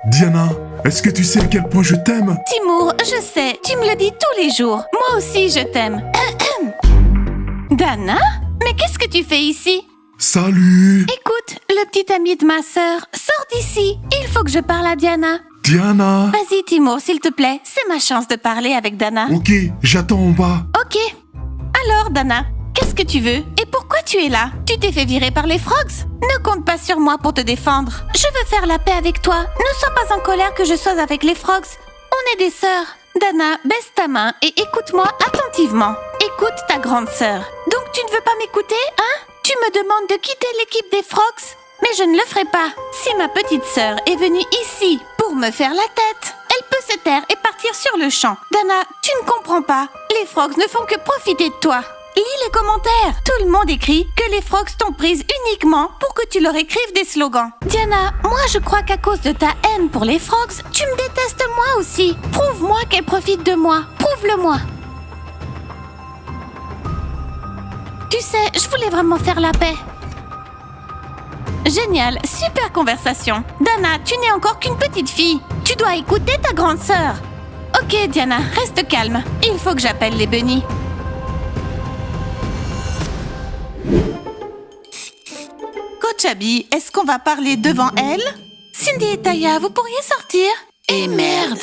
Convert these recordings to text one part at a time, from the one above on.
Diana, est-ce que tu sais à quel point je t'aime? Timur, je sais, tu me le dis tous les jours. Moi aussi, je t'aime. Dana? Mais qu'est-ce que tu fais ici? Salut! Écoute, le petit ami de ma sœur, sors d'ici. Il faut que je parle à Diana. Diana! Vas-y, Timur, s'il te plaît. C'est ma chance de parler avec Dana. Ok, j'attends en bas. Ok. Alors, Dana, qu'est-ce que tu veux? Et pourquoi tu es là? Tu t'es fait virer par les Frogs? Ne compte pas sur moi pour te défendre. Je veux faire la paix avec toi. Ne sois pas en colère que je sois avec les Frogs. On est des sœurs. Dana, baisse ta main et écoute-moi attentivement. Écoute ta grande sœur. Donc tu ne veux pas m'écouter, hein? Tu me demandes de quitter l'équipe des Frogs? Mais je ne le ferai pas. Si ma petite sœur est venue ici pour me faire la tête, elle peut se taire et partir sur le champ. Dana, tu ne comprends pas. Les Frogs ne font que profiter de toi. Lis les commentaires. Tout le monde écrit que les Frogs t'ont prise uniquement pour que tu leur écrives des slogans. Diana, moi je crois qu'à cause de ta haine pour les Frogs, tu me détestes moi aussi. Prouve-moi qu'elle profite de moi. Prouve-le-moi. Tu sais, je voulais vraiment faire la paix. Génial, super conversation. Dana, tu n'es encore qu'une petite fille. Tu dois écouter ta grande sœur. Ok, Diana, reste calme. Il faut que j'appelle les bunnies. Coach Abby, est-ce qu'on va parler devant elle? Cindy et Taya, vous pourriez sortir? Et merde!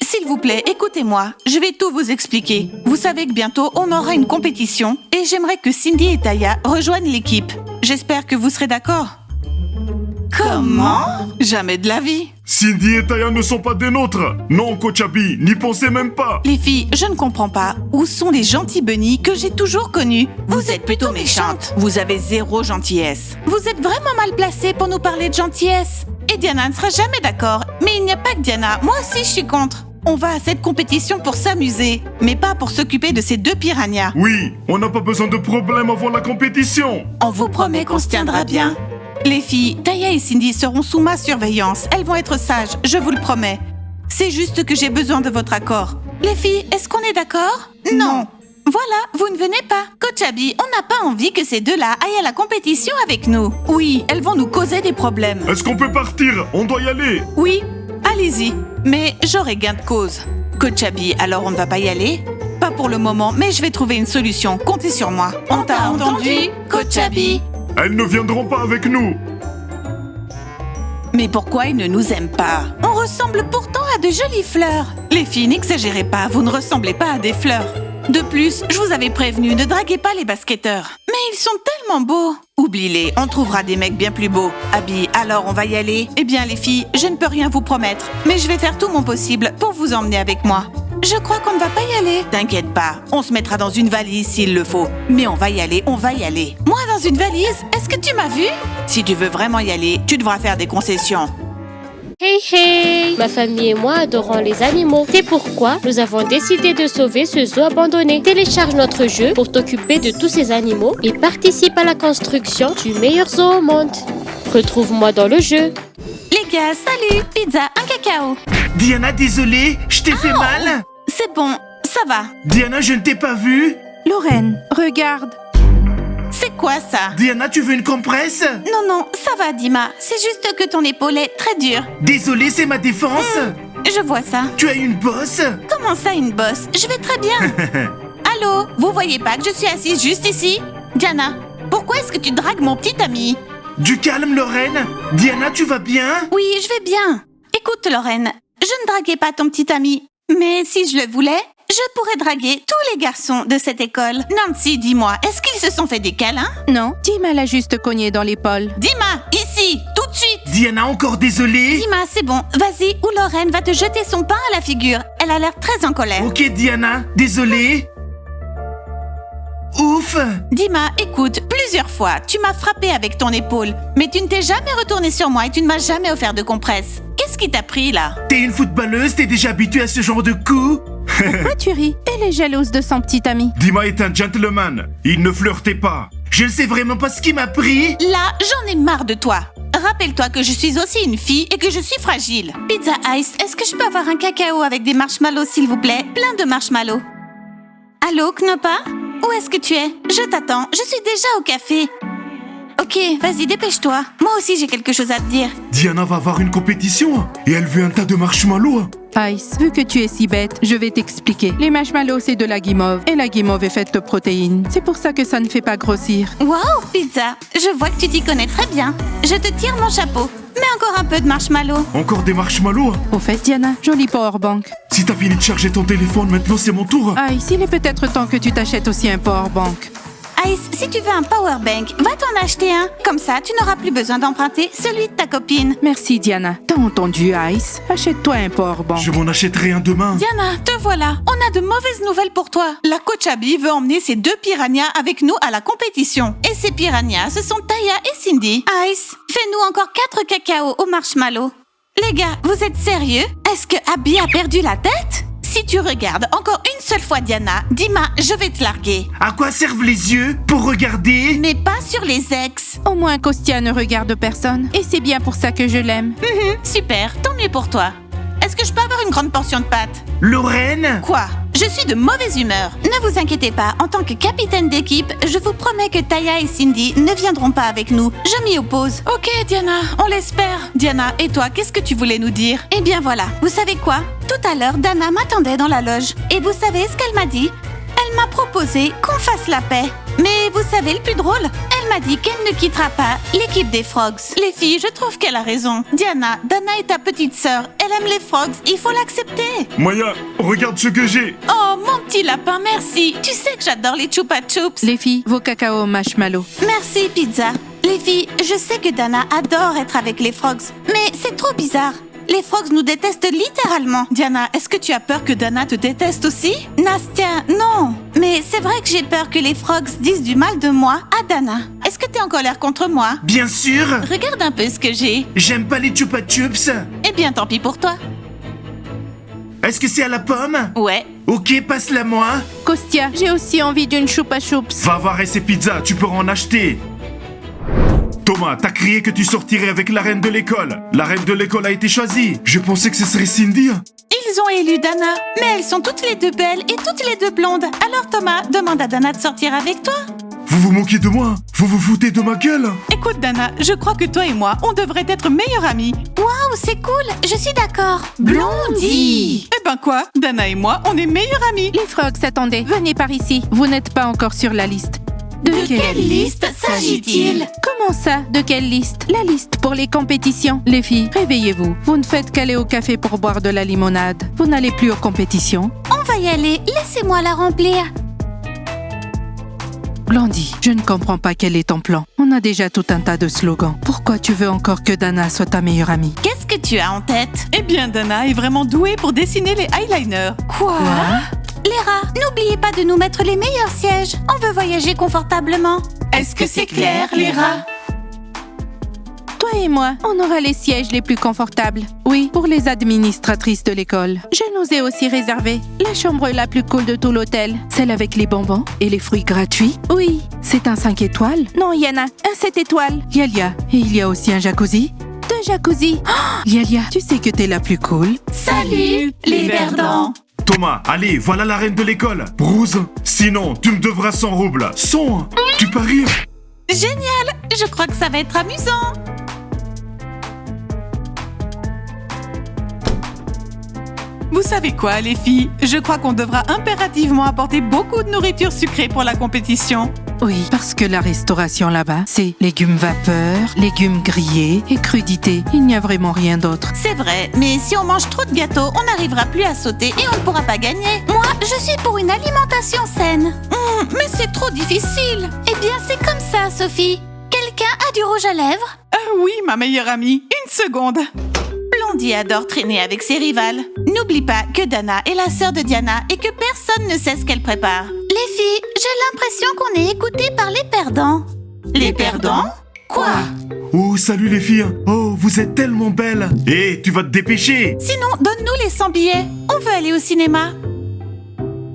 S'il vous plaît, écoutez-moi. Je vais tout vous expliquer. Vous savez que bientôt, on aura une compétition et j'aimerais que Cindy et Taya rejoignent l'équipe. J'espère que vous serez d'accord. Comment? Jamais de la vie. Cindy et Taya ne sont pas des nôtres. Non, Coach Abby, n'y pensez même pas. Les filles, je ne comprends pas. Où sont les gentils bunnies que j'ai toujours connus? Vous êtes plutôt méchantes. Vous avez zéro gentillesse. Vous êtes vraiment mal placées pour nous parler de gentillesse. Et Diana ne sera jamais d'accord. Mais il n'y a pas que Diana. Moi aussi, je suis contre. On va à cette compétition pour s'amuser, mais pas pour s'occuper de ces deux piranhas. Oui, on n'a pas besoin de problème avant la compétition. On vous promet qu'on se tiendra bien. Les filles, Taya et Cindy seront sous ma surveillance. Elles vont être sages, je vous le promets. C'est juste que j'ai besoin de votre accord. Les filles, est-ce qu'on est d'accord? Non. Voilà, vous ne venez pas. Coach Abby, on n'a pas envie que ces deux-là aillent à la compétition avec nous. Oui, elles vont nous causer des problèmes. Est-ce qu'on peut partir? On doit y aller. Oui, allez-y. Mais j'aurai gain de cause. Coach Abby, alors on ne va pas y aller? Pas pour le moment, mais je vais trouver une solution. Comptez sur moi. On t'a entendu, Coach Abby? Elles ne viendront pas avec nous. Mais pourquoi ils ne nous aiment pas? On ressemble pourtant à de jolies fleurs. Les filles, n'exagérez pas, vous ne ressemblez pas à des fleurs. De plus, je vous avais prévenu, ne draguez pas les basketteurs. Mais ils sont tellement beaux. Oublie-les, on trouvera des mecs bien plus beaux. Abby, alors on va y aller? Eh bien les filles, je ne peux rien vous promettre, mais je vais faire tout mon possible pour vous emmener avec moi. Je crois qu'on ne va pas y aller. T'inquiète pas, on se mettra dans une valise s'il le faut. Mais on va y aller, on va y aller. Moi dans une valise? Est-ce que tu m'as vu? Si tu veux vraiment y aller, tu devras faire des concessions. Hey hey! Ma famille et moi adorons les animaux. C'est pourquoi nous avons décidé de sauver ce zoo abandonné. Télécharge notre jeu pour t'occuper de tous ces animaux et participe à la construction du meilleur zoo au monde. Retrouve-moi dans le jeu. Les gars, salut! Pizza, un cacao. Diana, désolé, je t'ai fait mal. C'est bon, ça va. Diana, je ne t'ai pas vue. Lorraine, regarde. C'est quoi ça? Diana, tu veux une compresse? Non, ça va Dima. C'est juste que ton épaule est très dure. Désolé, c'est ma défense. Je vois ça. Tu as une bosse? Comment ça une bosse? Je vais très bien. Allô? Vous voyez pas que je suis assise juste ici? Diana, pourquoi est-ce que tu dragues mon petit ami? Du calme, Lorraine. Diana, tu vas bien? Oui, je vais bien. Écoute Lorraine, je ne draguais pas ton petit ami. Mais si je le voulais, je pourrais draguer tous les garçons de cette école. Nancy, dis-moi, est-ce qu'ils se sont fait des câlins? Non, Dima l'a juste cogné dans l'épaule. Dima, ici, tout de suite. Diana, encore désolé. Dima, c'est bon, vas-y, ou Lorraine va te jeter son pain à la figure. Elle a l'air très en colère. Ok, Diana, désolé. Ouf. Dima, écoute, plusieurs fois, tu m'as frappé avec ton épaule, mais tu ne t'es jamais retourné sur moi et tu ne m'as jamais offert de compresse. Qu'est-ce qui t'a pris, là? T'es une footballeuse, t'es déjà habituée à ce genre de coups? Pourquoi tu ris? Elle est jalouse de son petit ami. Dima est un gentleman. Il ne flirtait pas. Je ne sais vraiment pas ce qui m'a pris. Là, j'en ai marre de toi. Rappelle-toi que je suis aussi une fille et que je suis fragile. Pizza Ice, est-ce que je peux avoir un cacao avec des marshmallows, s'il vous plaît? Plein de marshmallows. Allô, Knoppa? Où est-ce que tu es? Je t'attends, je suis déjà au café. Ok, vas-y, dépêche-toi. Moi aussi, j'ai quelque chose à te dire. Diana va avoir une compétition et elle veut un tas de marshmallows. Ice, vu que tu es si bête, je vais t'expliquer. Les marshmallows, c'est de la guimauve. Et la guimauve est faite de protéines. C'est pour ça que ça ne fait pas grossir. Wow, Pizza, je vois que tu t'y connais très bien. Je te tire mon chapeau. Mets encore un peu de marshmallow. Encore des marshmallows? Au fait, Diana, jolie powerbank. Si t'as fini de charger ton téléphone, maintenant c'est mon tour. Ice, il est peut-être temps que tu t'achètes aussi un powerbank. Ice, si tu veux un powerbank, va t'en acheter un. Comme ça, tu n'auras plus besoin d'emprunter celui de ta copine. Merci, Diana. T'as entendu, Ice? Achète-toi un powerbank. Je m'en achèterai un demain. Diana, te voilà. On a de mauvaises nouvelles pour toi. La coach Abby veut emmener ses 2 piranhas avec nous à la compétition. Et ces piranhas, ce sont Taya et Cindy. Ice, fais-nous encore 4 cacao au marshmallow. Les gars, vous êtes sérieux? Est-ce que Abby a perdu la tête? Si tu regardes encore une seule fois Diana, dis-moi, je vais te larguer. À quoi servent les yeux? Pour regarder? Mais pas sur les ex. Au moins, Kostia ne regarde personne. Et c'est bien pour ça que je l'aime. Super, tant mieux pour toi. Est-ce que je peux avoir une grande portion de pâtes? Lorraine? Quoi? Je suis de mauvaise humeur. Ne vous inquiétez pas, en tant que capitaine d'équipe, je vous promets que Taya et Cindy ne viendront pas avec nous. Je m'y oppose. Ok, Diana, on l'espère. Diana, et toi, qu'est-ce que tu voulais nous dire? Eh bien voilà, vous savez quoi? Tout à l'heure, Dana m'attendait dans la loge. Et vous savez ce qu'elle m'a dit? Elle m'a proposé qu'on fasse la paix. Mais vous savez le plus drôle? Elle m'a dit qu'elle ne quittera pas l'équipe des Frogs. Les filles, je trouve qu'elle a raison. Diana, Dana est ta petite sœur. Elle aime les Frogs, il faut l'accepter. Maya, regarde ce que j'ai. Oh, mon petit lapin, merci. Tu sais que j'adore les Chupa Chups. Les filles, vos cacao marshmallow. Merci, Pizza. Les filles, je sais que Dana adore être avec les Frogs, mais c'est trop bizarre. Les Frogs nous détestent littéralement. Diana, est-ce que tu as peur que Dana te déteste aussi? Nastia, non. Mais c'est vrai que j'ai peur que les Frogs disent du mal de moi à Dana. Est-ce que t'es en colère contre moi? Bien sûr! Regarde un peu ce que j'ai. J'aime pas les Chupa Chups. Eh bien, tant pis pour toi. Est-ce que c'est à la pomme? Ouais. Ok, passe-la moi. Kostia, j'ai aussi envie d'une choupa choups. Va voir et ses pizzas, tu peux en acheter. Thomas, t'as crié que tu sortirais avec la reine de l'école. La reine de l'école a été choisie. Je pensais que ce serait Cindy. Ils ont élu Dana, mais elles sont toutes les deux belles et toutes les deux blondes. Alors Thomas, demande à Dana de sortir avec toi. Vous vous moquez de moi? Vous vous foutez de ma gueule? Écoute Dana, je crois que toi et moi, on devrait être meilleures amies. Waouh, c'est cool, je suis d'accord. Blondie. Eh ben quoi? Dana et moi, on est meilleures amies. Les Frogs, attendez, venez par ici. Vous n'êtes pas encore sur la liste. De quelle liste s'agit-il? Comment ça? De quelle liste? La liste pour les compétitions. Les filles, réveillez-vous. Vous ne faites qu'aller au café pour boire de la limonade. Vous n'allez plus aux compétitions. On va y aller, laissez-moi la remplir. Blondie, je ne comprends pas quel est ton plan. On a déjà tout un tas de slogans. Pourquoi tu veux encore que Dana soit ta meilleure amie? Qu'est-ce que tu as en tête? Eh bien Dana est vraiment douée pour dessiner les eyeliners. Quoi? Léra, n'oubliez pas de nous mettre les meilleurs sièges. On veut voyager confortablement. Est-ce que c'est clair, Léra? Toi et moi, on aura les sièges les plus confortables. Oui, pour les administratrices de l'école. Je nous ai aussi réservé la chambre la plus cool de tout l'hôtel. Celle avec les bonbons et les fruits gratuits. Oui, c'est un 5 étoiles. Non, Yana, un 7 étoiles. Yalia, et il y a aussi un jacuzzi. 2 jacuzzis. Oh, Yalia, tu sais que t'es la plus cool. Salut, les perdants. Thomas, allez, voilà la reine de l'école. Bruce, sinon, tu me devras 100 roubles. 100, tu paries? Génial, je crois que ça va être amusant. Vous savez quoi, les filles? Je crois qu'on devra impérativement apporter beaucoup de nourriture sucrée pour la compétition. Oui, parce que la restauration là-bas, c'est légumes vapeur, légumes grillés et crudités. Il n'y a vraiment rien d'autre. C'est vrai, mais si on mange trop de gâteaux, on n'arrivera plus à sauter et on ne pourra pas gagner. Moi, je suis pour une alimentation saine. Mais c'est trop difficile. Eh bien, c'est comme ça, Sophie. Quelqu'un a du rouge à lèvres? Oui, ma meilleure amie. Une seconde. Blondie adore traîner avec ses rivales. N'oublie pas que Dana est la sœur de Diana et que personne ne sait ce qu'elle prépare. Les filles, j'ai l'impression qu'on est écouté par les perdants. Les perdants? Quoi? Oh, salut les filles. Oh, vous êtes tellement belles. Tu vas te dépêcher. Sinon, donne-nous les 100 billets. On veut aller au cinéma.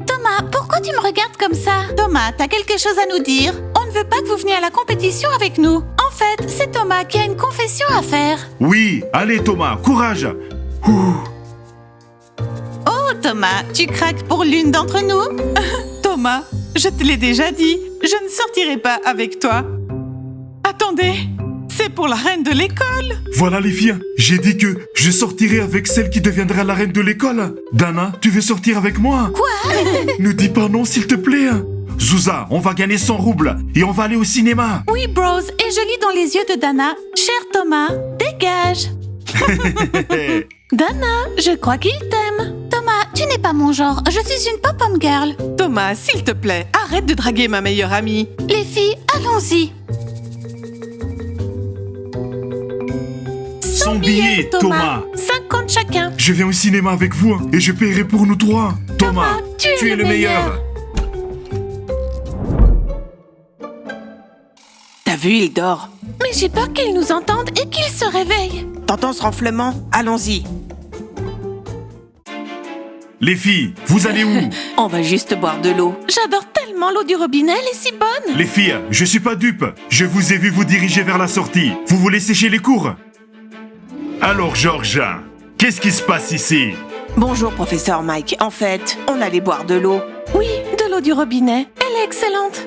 Thomas, pourquoi tu me regardes comme ça? Thomas, t'as quelque chose à nous dire? On ne veut pas que vous veniez à la compétition avec nous. En fait, c'est Thomas qui a une confession à faire. Oui, allez Thomas, courage. Ouh. Oh Thomas, tu craques pour l'une d'entre nous? Thomas, je te l'ai déjà dit, je ne sortirai pas avec toi. Attendez, c'est pour la reine de l'école. Voilà les filles, j'ai dit que je sortirai avec celle qui deviendra la reine de l'école. Dana, tu veux sortir avec moi? Quoi? Ne dis pas non s'il te plaît. Zouza, on va gagner 100 roubles et on va aller au cinéma. Oui, bros, et je lis dans les yeux de Dana. Cher Thomas, dégage. Dana, je crois qu'il t'aime. Thomas, tu n'es pas mon genre. Je suis une pop-up girl. Thomas, s'il te plaît, arrête de draguer ma meilleure amie. Les filles, allons-y. 100 billets, Thomas. 50 chacun. Je viens au cinéma avec vous et je paierai pour nous trois. Thomas, tu es le meilleur. T'as vu, il dort. Mais j'ai peur qu'il nous entende et qu'il se réveille. T'entends ce renflement? Allons-y. Les filles, vous allez où? On va juste boire de l'eau. J'adore tellement l'eau du robinet, elle est si bonne. Les filles, je suis pas dupe. Je vous ai vu vous diriger vers la sortie. Vous voulez sécher les cours? Alors, Georges, qu'est-ce qui se passe ici? Bonjour, professeur Mike. En fait, on allait boire de l'eau. Oui, de l'eau du robinet. Elle est excellente.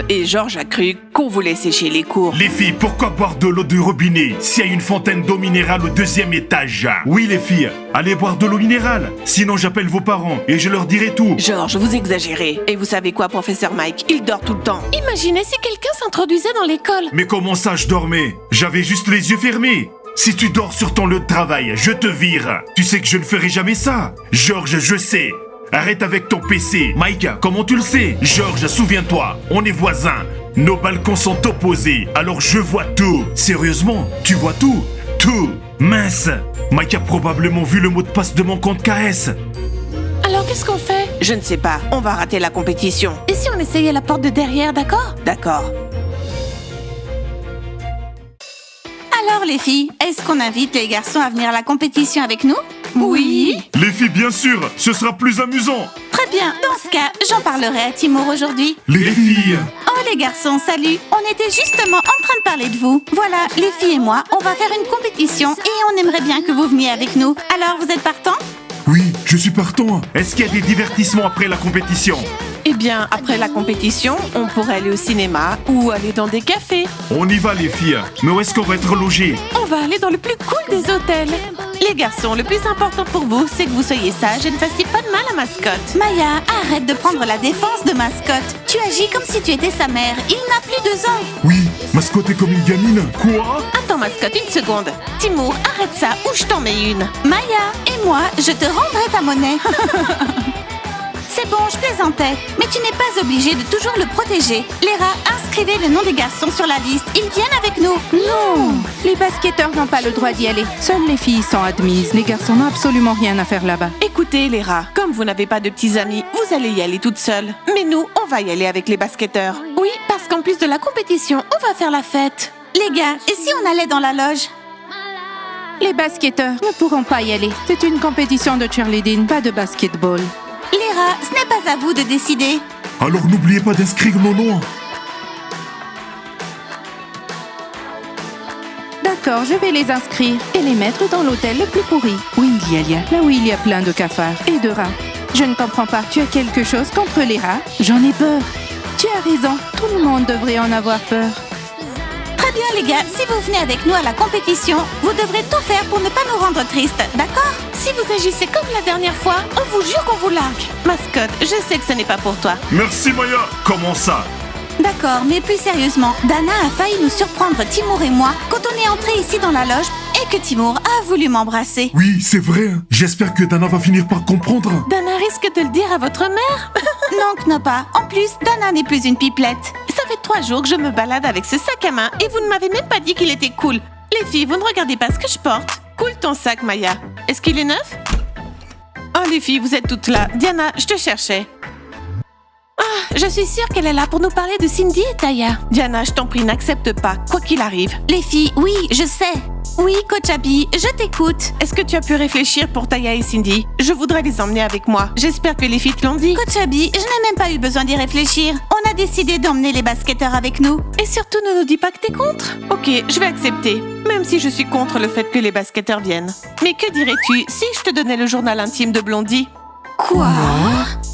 Et Georges a cru qu'on voulait sécher les cours. Les filles, pourquoi boire de l'eau du robinet s'il y a une fontaine d'eau minérale au 2e étage? Oui, les filles, allez boire de l'eau minérale. Sinon, j'appelle vos parents et je leur dirai tout. Georges, vous exagérez. Et vous savez quoi, professeur Mike? Il dort tout le temps. Imaginez si quelqu'un s'introduisait dans l'école. Mais comment ça, je dormais? J'avais juste les yeux fermés. Si tu dors sur ton lieu de travail, je te vire. Tu sais que je ne ferai jamais ça. Georges, je sais. Arrête avec ton PC. Mike, comment tu le sais? Georges, souviens-toi, on est voisins. Nos balcons sont opposés, alors je vois tout. Sérieusement, tu vois tout? Tout. Mince. Mike a probablement vu le mot de passe de mon compte KS. Alors qu'est-ce qu'on fait? Je ne sais pas. On va rater la compétition. Et si on essayait la porte de derrière, d'accord? D'accord. Alors les filles, est-ce qu'on invite les garçons à venir à la compétition avec nous? Oui. Les filles, bien sûr, ce sera plus amusant. Très bien, dans ce cas, j'en parlerai à Timur aujourd'hui. Les filles. Oh les garçons, salut. On était justement en train de parler de vous. Voilà, les filles et moi, on va faire une compétition et on aimerait bien que vous veniez avec nous. Alors, vous êtes partants? Oui, je suis partant. Est-ce qu'il y a des divertissements après la compétition? Eh bien, après la compétition, on pourrait aller au cinéma ou aller dans des cafés. On y va, les filles. Mais où est-ce qu'on va être logés? On va aller dans le plus cool des hôtels. Les garçons, le plus important pour vous, c'est que vous soyez sages et ne fassiez pas de mal à Mascotte. Maya, arrête de prendre la défense de Mascotte. Tu agis comme si tu étais sa mère. Il n'a plus 2 ans. Oui, Mascotte est comme une gamine. Quoi? Attends, Mascotte, une seconde. Timur, arrête ça ou je t'en mets une. Maya, et moi, je te rendrai ta monnaie. C'est bon, je plaisantais. Mais tu n'es pas obligé de toujours le protéger. Léra, inscrivez le nom des garçons sur la liste. Ils viennent avec nous. Non, les basketteurs n'ont pas le droit d'y aller. Seules les filles sont admises. Les garçons n'ont absolument rien à faire là-bas. Écoutez, les rats, comme vous n'avez pas de petits amis, vous allez y aller toute seule. Mais nous, on va y aller avec les basketteurs. Oui, parce qu'en plus de la compétition, on va faire la fête. Les gars, et si on allait dans la loge? Les basketteurs ne pourront pas y aller. C'est une compétition de cheerleading, pas de basketball. Léra, ce n'est pas à vous de décider. Alors n'oubliez pas d'inscrire nos noms. D'accord, je vais les inscrire et les mettre dans l'hôtel le plus pourri. Oui, Lialia, là où il y a plein de cafards et de rats. Je ne comprends pas, tu as quelque chose contre les rats? J'en ai peur. Tu as raison, tout le monde devrait en avoir peur. Très bien les gars, si vous venez avec nous à la compétition, vous devrez tout faire pour ne pas nous rendre tristes, d'accord? Si vous agissez comme la dernière fois, on vous jure qu'on vous largue. Mascotte, je sais que ce n'est pas pour toi. Merci Maya. Comment ça? D'accord, mais plus sérieusement, Dana a failli nous surprendre, Timur et moi, quand on est entrés ici dans la loge et que Timur a voulu m'embrasser. Oui, c'est vrai. J'espère que Dana va finir par comprendre. Dana risque de le dire à votre mère. Non, Knoppa. En plus, Dana n'est plus une pipelette. Ça fait 3 jours que je me balade avec ce sac à main et vous ne m'avez même pas dit qu'il était cool. Les filles, vous ne regardez pas ce que je porte. Cool ton sac, Maya. Est-ce qu'il est neuf? Oh, les filles, vous êtes toutes là. Diana, je te cherchais. Ah, je suis sûre qu'elle est là pour nous parler de Cindy et Taya. Diana, je t'en prie, n'accepte pas, quoi qu'il arrive. Les filles, oui, je sais. Oui, Coach Abby, je t'écoute. Est-ce que tu as pu réfléchir pour Taya et Cindy? Je voudrais les emmener avec moi. J'espère que les filles te l'ont dit. Coach Abby, je n'ai même pas eu besoin d'y réfléchir. On a décidé d'emmener les basketteurs avec nous. Et surtout, ne nous dis pas que t'es contre. Ok, je vais accepter, même si je suis contre le fait que les basketteurs viennent. Mais que dirais-tu si je te donnais le journal intime de Blondie? Quoi?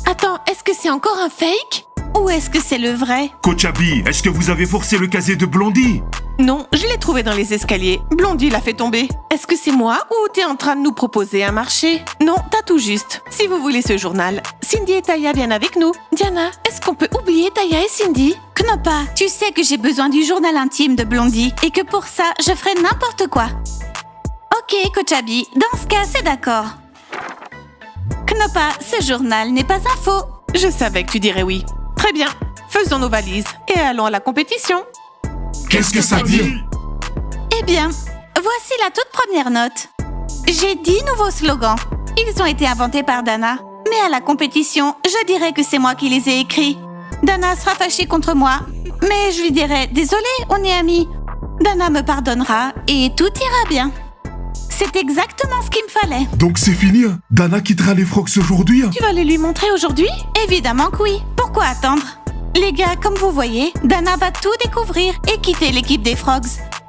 Attends, est-ce que c'est encore un fake? Ou est-ce que c'est le vrai? Coach Abby, est-ce que vous avez forcé le casier de Blondie? Non, je l'ai trouvé dans les escaliers. Blondie l'a fait tomber. Est-ce que c'est moi ou t'es en train de nous proposer un marché? Non, t'as tout juste. Si vous voulez ce journal, Cindy et Taya viennent avec nous. Diana, est-ce qu'on peut oublier Taya et Cindy? Knoppa, tu sais que j'ai besoin du journal intime de Blondie et que pour ça, je ferai n'importe quoi. Ok, Coach Abby, dans ce cas, c'est d'accord. Knoppa, ce journal n'est pas un faux. Je savais que tu dirais oui. Très bien, faisons nos valises et allons à la compétition. Qu'est-ce que ça dit? Eh bien, voici la toute première note. J'ai 10 nouveaux slogans. Ils ont été inventés par Dana. Mais à la compétition, je dirais que c'est moi qui les ai écrits. Dana sera fâchée contre moi, mais je lui dirai « Désolée, on est amis ». Dana me pardonnera et tout ira bien. C'est exactement ce qu'il me fallait. Donc c'est fini? Dana quittera les Frogs aujourd'hui? Tu vas les lui montrer aujourd'hui? Évidemment que oui. Pourquoi attendre? Les gars, comme vous voyez, Dana va tout découvrir et quitter l'équipe des Frogs.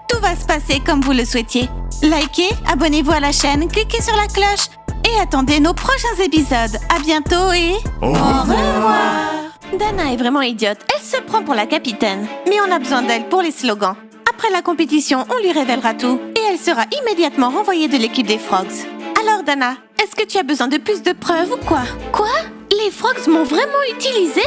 Tout va se passer comme vous le souhaitiez. Likez, abonnez-vous à la chaîne, cliquez sur la cloche et attendez nos prochains épisodes. À bientôt et... Au revoir. Dana est vraiment idiote. Elle se prend pour la capitaine. Mais on a besoin d'elle pour les slogans. Après la compétition, on lui révélera tout et elle sera immédiatement renvoyée de l'équipe des Frogs. Alors Dana, est-ce que tu as besoin de plus de preuves ou quoi? Quoi? Les Frogs m'ont vraiment utilisé?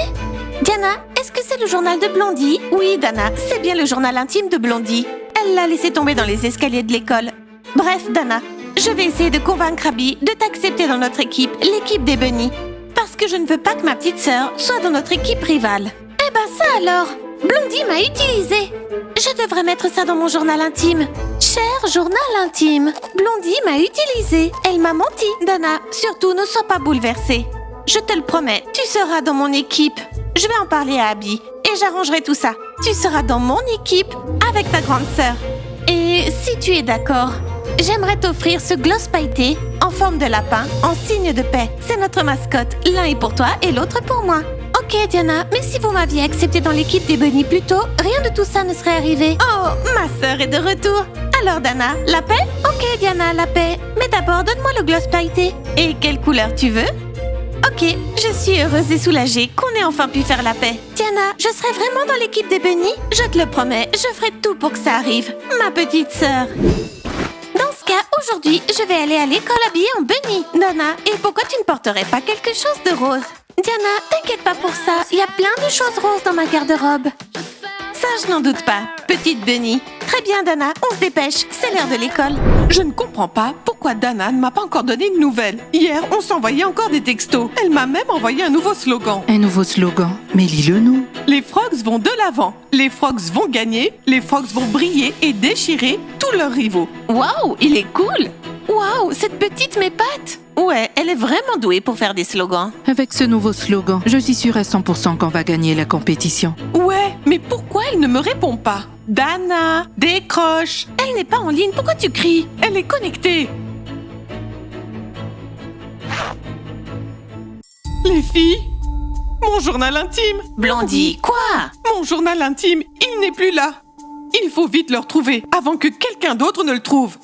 Diana, est-ce que c'est le journal de Blondie? Oui, Dana, c'est bien le journal intime de Blondie. Elle l'a laissé tomber dans les escaliers de l'école. Bref, Dana, je vais essayer de convaincre Abby de t'accepter dans notre équipe, l'équipe des Bunnies. Parce que je ne veux pas que ma petite sœur soit dans notre équipe rivale. Eh ben ça alors! Blondie m'a utilisé. Je devrais mettre ça dans mon journal intime. Cher journal intime, Blondie m'a utilisé. Elle m'a menti. Dana, surtout ne sois pas bouleversée. Je te le promets, tu seras dans mon équipe. Je vais en parler à Abby et j'arrangerai tout ça. Tu seras dans mon équipe avec ta grande sœur. Et si tu es d'accord, j'aimerais t'offrir ce gloss pailleté en forme de lapin en signe de paix. C'est notre mascotte. L'un est pour toi et l'autre pour moi. Ok Diana, mais si vous m'aviez accepté dans l'équipe des Bunnies plus tôt, rien de tout ça ne serait arrivé. Oh, ma sœur est de retour. Alors Dana, la paix? Ok Diana, la paix. Mais d'abord, donne-moi le gloss pailleté. Et quelle couleur tu veux? Ok, je suis heureuse et soulagée qu'on ait enfin pu faire la paix. Diana, je serai vraiment dans l'équipe des Bunnies? Je te le promets, je ferai tout pour que ça arrive. Ma petite sœur. Dans ce cas, aujourd'hui, je vais aller à l'école habillée en bunny. Dana, et pourquoi tu ne porterais pas quelque chose de rose? Diana, t'inquiète pas pour ça, il y a plein de choses roses dans ma garde-robe. Ça, je n'en doute pas, petite bunny. Très bien, Dana, on se dépêche, c'est l'heure de l'école. Je ne comprends pas pourquoi Dana ne m'a pas encore donné de nouvelles. Hier, on s'envoyait encore des textos. Elle m'a même envoyé un nouveau slogan. Un nouveau slogan. Mais lis-le nous. Les Frogs vont de l'avant. Les Frogs vont gagner. Les Frogs vont briller et déchirer tous leurs rivaux. Waouh, il est cool. Waouh, cette petite m'épate. Ouais, elle est vraiment douée pour faire des slogans. Avec ce nouveau slogan, je suis sûre à 100% qu'on va gagner la compétition. Ouais, mais pourquoi elle ne me répond pas? Dana, décroche. Elle n'est pas en ligne, pourquoi tu cries? Elle est connectée. Les filles, mon journal intime. Blondie, quoi? Mon journal intime, il n'est plus là. Il faut vite le retrouver avant que quelqu'un d'autre ne le trouve.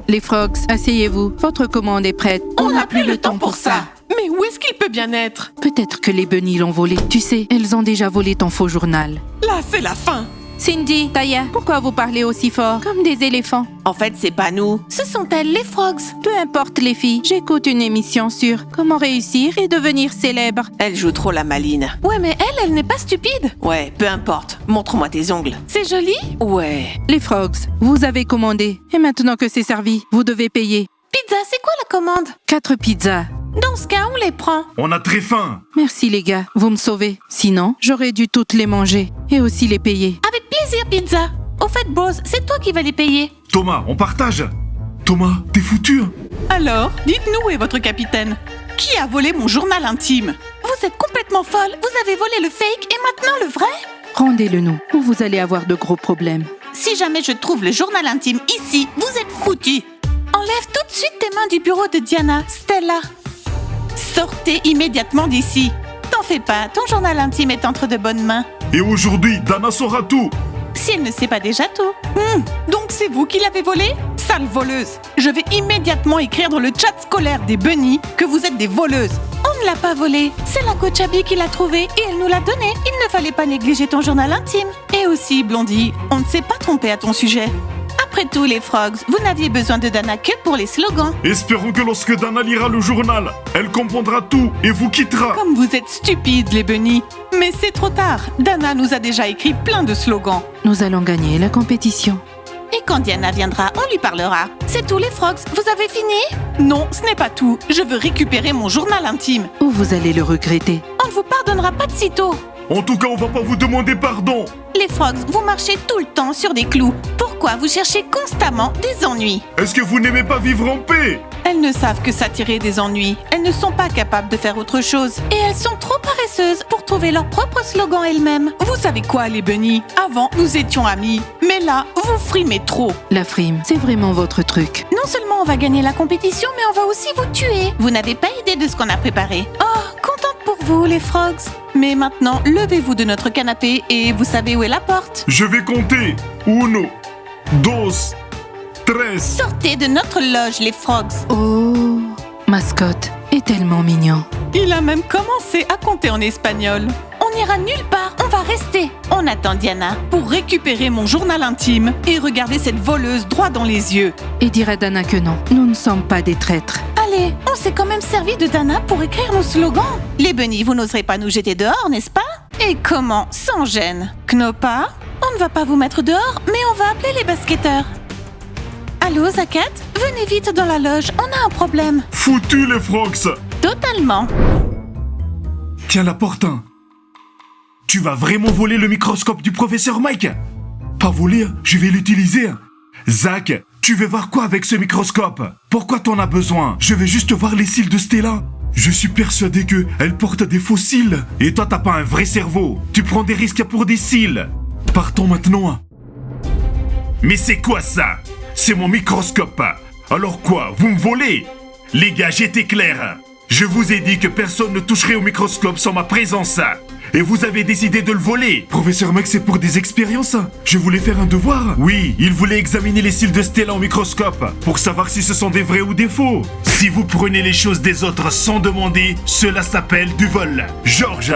Les Frogs, asseyez-vous. Votre commande est prête. On n'a plus le temps pour ça. Mais où est-ce qu'il peut bien être? Peut-être que les Bunnies l'ont volé. Tu sais, elles ont déjà volé ton faux journal. Là, c'est la fin. Cindy, Taya, pourquoi vous parlez aussi fort? Comme des éléphants. En fait, c'est pas nous. Ce sont elles, les Frogs. Peu importe les filles, j'écoute une émission sur comment réussir et devenir célèbre. Elle joue trop la maline. Ouais, mais elle n'est pas stupide. Ouais, peu importe. Montre-moi tes ongles. C'est joli. Ouais. Les Frogs, vous avez commandé. Et maintenant que c'est servi, vous devez payer. Pizza, c'est quoi la commande? 4 pizzas. Dans ce cas, on les prend. On a très faim. Merci les gars, vous me sauvez. Sinon, j'aurais dû toutes les manger et aussi les payer. Avec plaisir, Pizza. Au fait, Bros, c'est toi qui vas les payer. Thomas, on partage. Thomas, t'es foutu. Alors, dites-nous où est votre capitaine? Qui a volé mon journal intime? Vous êtes complètement folle. Vous avez volé le fake et maintenant le vrai? Rendez-le nous, ou vous allez avoir de gros problèmes. Si jamais je trouve le journal intime ici, vous êtes foutus. Enlève tout de suite tes mains du bureau de Diana, Stella. Sortez immédiatement d'ici. T'en fais pas, ton journal intime est entre de bonnes mains. Et aujourd'hui, Dana saura tout. Si elle ne sait pas déjà tout. Donc c'est vous qui l'avez volé? Sale voleuse! Je vais immédiatement écrire dans le chat scolaire des Bunnies que vous êtes des voleuses. On ne l'a pas volé. C'est la coach Abby qui l'a trouvé et elle nous l'a donné. Il ne fallait pas négliger ton journal intime. Et aussi, Blondie, on ne s'est pas trompé à ton sujet. Après tout, les Frogs, vous n'aviez besoin de Dana que pour les slogans. Espérons que lorsque Dana lira le journal, elle comprendra tout et vous quittera. Comme vous êtes stupides, les bunnies. Mais c'est trop tard. Dana nous a déjà écrit plein de slogans. Nous allons gagner la compétition. Et quand Diana viendra, on lui parlera. C'est tout, les Frogs. Vous avez fini? Non, ce n'est pas tout. Je veux récupérer mon journal intime. Ou vous allez le regretter. On ne vous pardonnera pas de sitôt. En tout cas, on va pas vous demander pardon. Les Frogs, vous marchez tout le temps sur des clous. Pourquoi vous cherchez constamment des ennuis? Est-ce que vous n'aimez pas vivre en paix? Elles ne savent que s'attirer des ennuis. Elles ne sont pas capables de faire autre chose. Et elles sont trop paresseuses pour trouver leur propre slogan elles-mêmes. Vous savez quoi, les bunnies? Avant, nous étions amis. Mais là, vous frimez trop. La frime, c'est vraiment votre truc. Non seulement on va gagner la compétition, mais on va aussi vous tuer. Vous n'avez pas idée de ce qu'on a préparé. Oh, contente pour vous, les Frogs. Mais maintenant, levez-vous de notre canapé et vous savez où est la porte. Je vais compter. 1, 2, 3. Sortez de notre loge, les Frogs. Oh, mascotte est tellement mignon. Il a même commencé à compter en espagnol. On n'ira nulle part, on va rester. On attend Diana pour récupérer mon journal intime et regarder cette voleuse droit dans les yeux. Et dire à Dana que non, nous ne sommes pas des traîtres. Allez, on s'est quand même servi de Dana pour écrire nos slogans. Les bunnies, vous n'oserez pas nous jeter dehors, n'est-ce pas? Et comment? Sans gêne. Knopa, on ne va pas vous mettre dehors, mais on va appeler les basketteurs. Allô, Zakat? Venez vite dans la loge, on a un problème. Foutu les Frogs. Totalement. Tiens la porte. Tu vas vraiment voler le microscope du professeur Mike? Pas voler, je vais l'utiliser. Zach, tu veux voir quoi avec ce microscope? Pourquoi t'en as besoin? Je vais juste voir les cils de Stella. Je suis persuadé que elle porte des faux cils. Et toi, t'as pas un vrai cerveau. Tu prends des risques pour des cils. Partons maintenant. Mais c'est quoi ça? C'est mon microscope. Alors quoi? Vous me volez? Les gars, j'étais clair. Je vous ai dit que personne ne toucherait au microscope sans ma présence. Et vous avez décidé de le voler. Professeur Max, c'est pour des expériences. Je voulais faire un devoir. Oui, il voulait examiner les cils de Stella au microscope pour savoir si ce sont des vrais ou des faux. Si vous prenez les choses des autres sans demander, cela s'appelle du vol. George.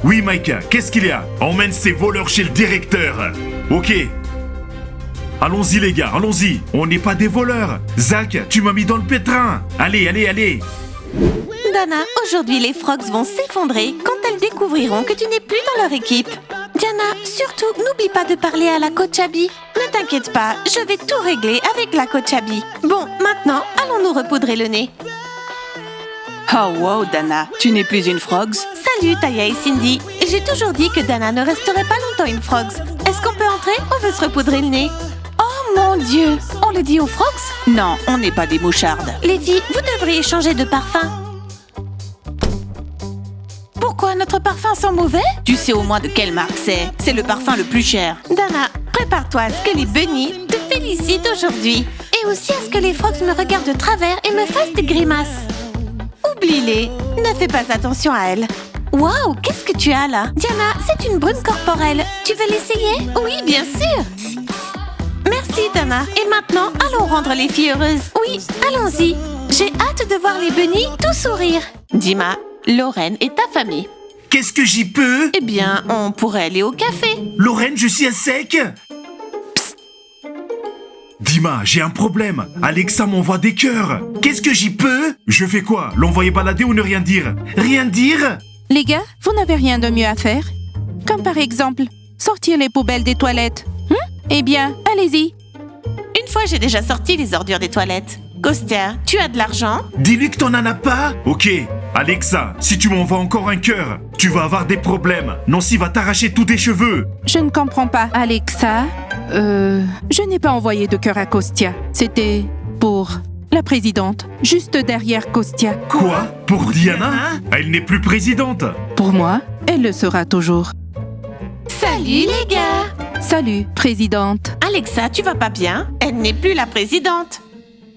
Oui, Mike, qu'est-ce qu'il y a? Emmène ces voleurs chez le directeur. Ok. Allons-y les gars, allons-y. On n'est pas des voleurs. Zach, tu m'as mis dans le pétrin. Allez, allez, allez. Dana, aujourd'hui les Frogs vont s'effondrer quand elles découvriront que tu n'es plus dans leur équipe. Diana, surtout, n'oublie pas de parler à la coach Abby. Ne t'inquiète pas, je vais tout régler avec la coach Abby. Bon, maintenant, allons nous repoudrer le nez. Oh wow, Dana, tu n'es plus une Frogs? Salut Taya et Cindy. J'ai toujours dit que Dana ne resterait pas longtemps une Frogs. Est-ce qu'on peut entrer? On veut se repoudrer le nez. Oh mon Dieu, on le dit aux Frogs? Non, on n'est pas des mouchardes. Les filles, vous devriez changer de parfum. Pourquoi notre parfum sent mauvais? Tu sais au moins de quelle marque c'est? C'est le parfum le plus cher. Dana, prépare-toi à ce que les bunnies te félicitent aujourd'hui. Et aussi à ce que les Frogs me regardent de travers et me fassent des grimaces. Oublie-les, ne fais pas attention à elles. Waouh, qu'est-ce que tu as là? Diana, c'est une brune corporelle. Tu veux l'essayer? Oui, bien sûr. Merci Dana. Et maintenant, allons rendre les filles heureuses. Oui, allons-y. J'ai hâte de voir les bunnies tout sourire. Dima, Lorraine est affamée. Qu'est-ce que j'y peux? Eh bien, on pourrait aller au café. Lorraine, je suis à sec. Dima, j'ai un problème. Alexa m'envoie des cœurs. Qu'est-ce que j'y peux? Je fais quoi? L'envoyer balader ou ne rien dire? Rien dire? Les gars, vous n'avez rien de mieux à faire? Comme par exemple, sortir les poubelles des toilettes. Eh bien, allez-y. Une fois, j'ai déjà sorti les ordures des toilettes. Kostya, tu as de l'argent? Dis-lui que t'en en as pas. Ok, Alexa, si tu m'envoies encore un cœur, tu vas avoir des problèmes. Nancy va t'arracher tous tes cheveux. Je ne comprends pas. Alexa, je n'ai pas envoyé de cœur à Kostya. C'était pour la présidente, juste derrière Kostya. Quoi? Pour Diana? Elle n'est plus présidente. Pour moi, elle le sera toujours. Salut les gars. Salut, présidente. Alexa, tu vas pas bien? Elle n'est plus la présidente.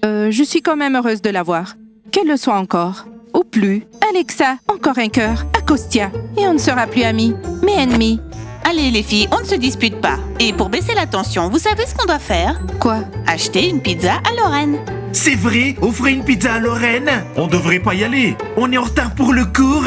Je suis quand même heureuse de la voir. Qu'elle le soit encore. Ou plus. Alexa, encore un cœur. À Kostya. Et on ne sera plus amis, mais ennemis. Allez les filles, on ne se dispute pas. Et pour baisser la tension, vous savez ce qu'on doit faire? Quoi? Acheter une pizza à Lorraine. C'est vrai? Offrez une pizza à Lorraine? On devrait pas y aller. On est en retard pour le cours?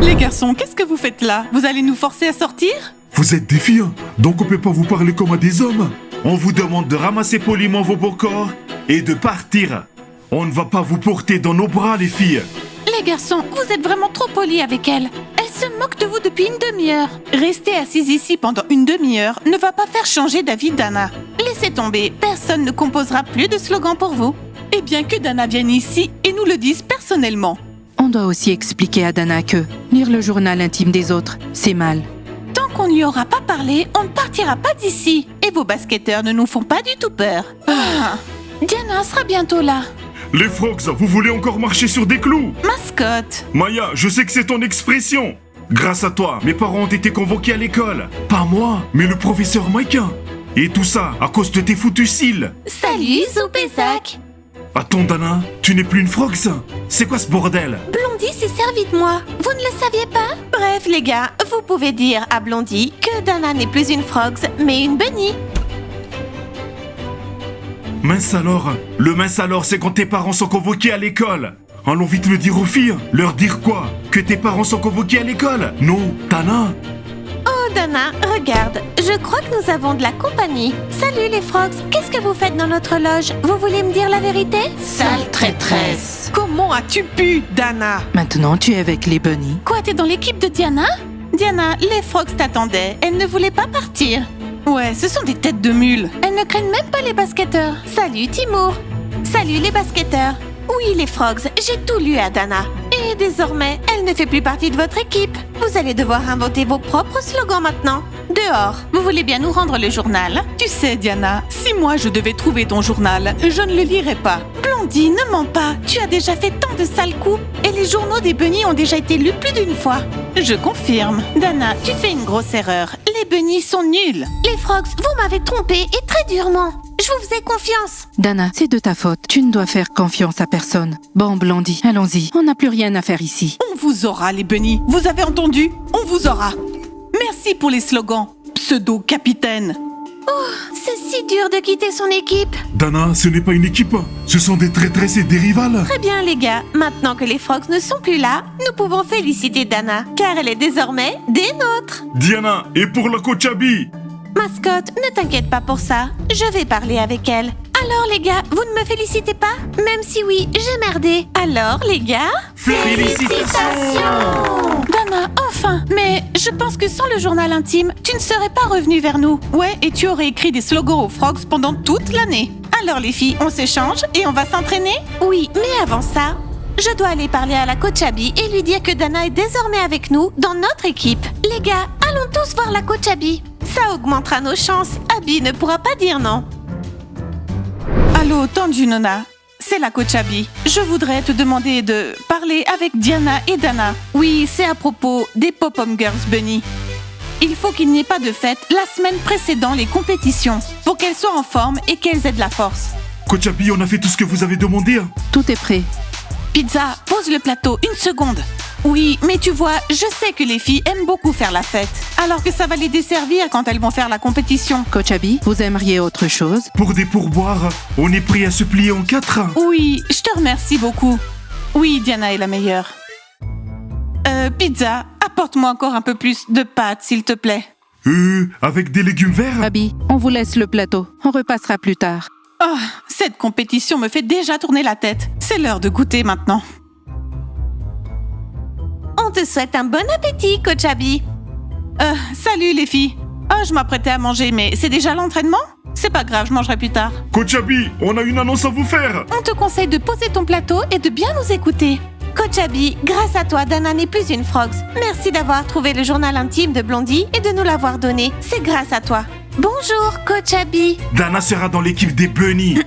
Les garçons, qu'est-ce que vous faites là? Vous allez nous forcer à sortir? Vous êtes des filles, hein, donc on peut pas vous parler comme à des hommes. On vous demande de ramasser poliment vos beaux corps et de partir. On ne va pas vous porter dans nos bras, les filles. Les garçons, vous êtes vraiment trop polis avec elle. Elle se moque de vous depuis une demi-heure. Rester assise ici pendant une demi-heure ne va pas faire changer d'avis Dana. Laissez tomber, personne ne composera plus de slogans pour vous. Et bien que Dana vienne ici et nous le dise personnellement. On doit aussi expliquer à Dana que lire le journal intime des autres, c'est mal. Tant qu'on n'y aura pas parlé, on ne partira pas d'ici. Et vos basketteurs ne nous font pas du tout peur. Diana sera bientôt là. Les Frogs, vous voulez encore marcher sur des clous? Mascotte. Maya, je sais que c'est ton expression. Grâce à toi, mes parents ont été convoqués à l'école. Pas moi, mais le professeur Mike. Et tout ça à cause de tes foutus cils. Salut, Zoupézac. Attends, Dana, tu n'es plus une Frogs? C'est quoi ce bordel? Blondie s'est servie de moi. Vous ne le saviez pas? Bref, les gars, vous pouvez dire à Blondie que Dana n'est plus une Frogs, mais une Bunny. Mince alors. Le mince alors, c'est quand tes parents sont convoqués à l'école. Allons vite le dire aux filles. Leur dire quoi? Que tes parents sont convoqués à l'école? Non, Dana. Oh, Dana, regarde. Je crois que nous avons de la compagnie. Salut les Frogs. Qu'est-ce que vous faites dans notre loge? Vous voulez me dire la vérité? Sale traîtresse. Comment as-tu pu, Dana? Maintenant, tu es avec les bunnies. Quoi, t'es dans l'équipe de Diana? Diana, les Frogs t'attendaient. Elles ne voulaient pas partir. Ouais, ce sont des têtes de mules. Elles ne craignent même pas les basketteurs. Salut Timur. Salut les basketteurs. Oui, les Frogs, j'ai tout lu à Dana. Et désormais, elle ne fait plus partie de votre équipe. Vous allez devoir inventer vos propres slogans maintenant. Dehors, vous voulez bien nous rendre le journal? Tu sais, Diana, si moi je devais trouver ton journal, je ne le lirais pas. Blondie, ne mens pas. Tu as déjà fait tant de sales coups. Et les journaux des bunnies ont déjà été lus plus d'une fois. Je confirme. Dana, tu fais une grosse erreur. Les bunnies sont nuls. Les Frogs, vous m'avez trompé et très durement. Je vous faisais confiance. Dana, c'est de ta faute. Tu ne dois faire confiance à personne. Bon, Blondie, allons-y. On n'a plus rien à faire ici. On vous aura, les bunnies. Vous avez entendu? On vous aura. Merci pour les slogans, pseudo-capitaine. C'est si dur de quitter son équipe. Dana, ce n'est pas une équipe. Ce sont des traîtresses et des rivales. Très bien, les gars. Maintenant que les Frogs ne sont plus là, nous pouvons féliciter Dana, car elle est désormais des nôtres. Diana, et pour la coach Abby? Mascotte, ne t'inquiète pas pour ça. Je vais parler avec elle. Alors les gars, vous ne me félicitez pas? Même si oui, j'ai merdé. Alors les gars, Dana, enfin. Mais je pense que sans le journal intime, tu ne serais pas revenu vers nous. Ouais, et tu aurais écrit des slogans aux Frogs pendant toute l'année. Alors les filles, on s'échange et on va s'entraîner? Oui, mais avant ça, je dois aller parler à la coach Abby et lui dire que Dana est désormais avec nous dans notre équipe. Les gars, allons tous voir la coach Abby. Ça augmentera nos chances. Abby ne pourra pas dire non. Allô, tante Junona. C'est la coach Abby. Je voudrais te demander de parler avec Diana et Dana. Oui, c'est à propos des Pop-Up Girls Bunny. Il faut qu'il n'y ait pas de fête la semaine précédant les compétitions pour qu'elles soient en forme et qu'elles aient de la force. Coach Abby, on a fait tout ce que vous avez demandé. Tout est prêt. Pizza, pose le plateau, une seconde. Oui, mais tu vois, je sais que les filles aiment beaucoup faire la fête, alors que ça va les desservir quand elles vont faire la compétition. Coach Abby, vous aimeriez autre chose? Pour des pourboires, on est prêt à se plier en 4. Oui, je te remercie beaucoup. Oui, Diana est la meilleure. Pizza, apporte-moi encore un peu plus de pâtes, s'il te plaît. Avec des légumes verts? Abby, on vous laisse le plateau. On repassera plus tard. Oh, cette compétition me fait déjà tourner la tête. C'est l'heure de goûter maintenant. On te souhaite un bon appétit, coach Abby. Salut les filles. Oh, je m'apprêtais à manger, mais c'est déjà l'entraînement? C'est pas grave, je mangerai plus tard. Coach Abby, on a une annonce à vous faire. On te conseille de poser ton plateau et de bien nous écouter. Coach Abby, grâce à toi, Dana n'est plus une Frogs. Merci d'avoir trouvé le journal intime de Blondie et de nous l'avoir donné. C'est grâce à toi. Bonjour, coach Abby. Dana sera dans l'équipe des bunnies.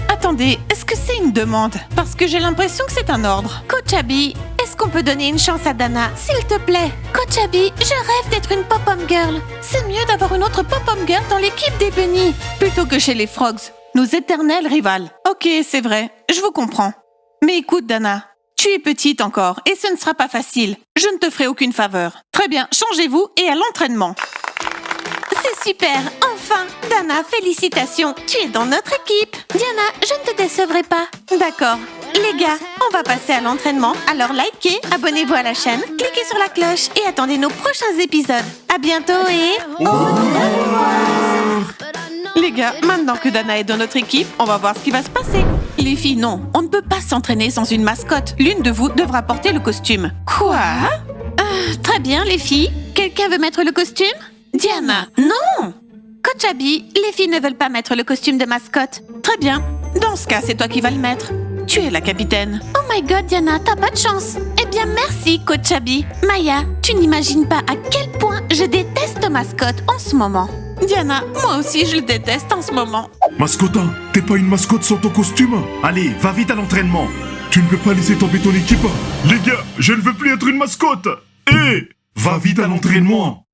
Attendez, est-ce que c'est une demande? Parce que j'ai l'impression que c'est un ordre. Coach Abby, est-ce qu'on peut donner une chance à Dana, s'il te plaît? Coach Abby, je rêve d'être une pop-up girl. C'est mieux d'avoir une autre pop-up girl dans l'équipe des bunnies. Plutôt que chez les Frogs, nos éternels rivales. Ok, c'est vrai, je vous comprends. Mais écoute, Dana, Tu es petite encore et ce ne sera pas facile. Je ne te ferai aucune faveur. Très bien, changez-vous et à l'entraînement. C'est super, enfin! Dana, félicitations, tu es dans notre équipe. Diana, je ne te décevrai pas. D'accord. Les gars, on va passer à l'entraînement. Alors likez, abonnez-vous à la chaîne, cliquez sur la cloche et attendez nos prochains épisodes. À bientôt et... Les gars, maintenant que Dana est dans notre équipe, on va voir ce qui va se passer. Les filles, non. On ne peut pas s'entraîner sans une mascotte. L'une de vous devra porter le costume. Quoi? Très bien, les filles. Quelqu'un veut mettre le costume? Diana, non! Coach Abby, les filles ne veulent pas mettre le costume de mascotte. Très bien. Dans ce cas, c'est toi qui vas le mettre. Tu es la capitaine. Oh my god, Diana, t'as pas de chance. Eh bien, merci, Coach Abby. Maya, tu n'imagines pas à quel point je déteste mascotte en ce moment. Diana, moi aussi je le déteste en ce moment. Mascotin, t'es pas une mascotte sans ton costume? Allez, va vite à l'entraînement. Tu ne peux pas laisser tomber ton équipe. Les gars, je ne veux plus être une mascotte. Hé, va vite à l'entraînement.